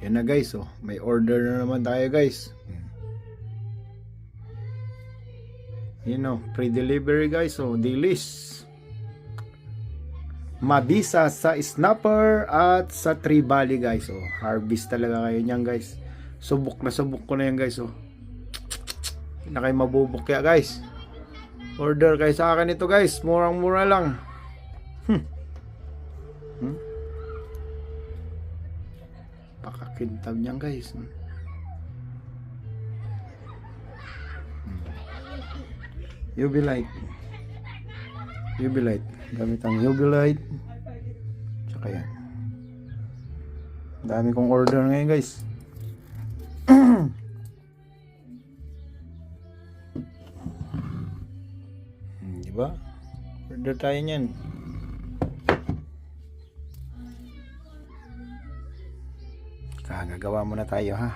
Yan na guys, oh. May order na naman tayo guys. Yun oh, pre-delivery guys, oh. Dilis. Mabisa sa Snapper at sa Tree Valley guys, oh. Harvest talaga kayo niyan guys. Subok na subok ko na yan guys, oh. Hindi na kayo mabubukya guys. Order kayo sa akin ito guys. Murang mura lang. Pakakintab niyan guys. UV light. UV light. Gamit ang UV light. Tsaka yan. Dami kong order ngayon guys. Diba? Order tayo niyan. Gagawa muna tayo ha.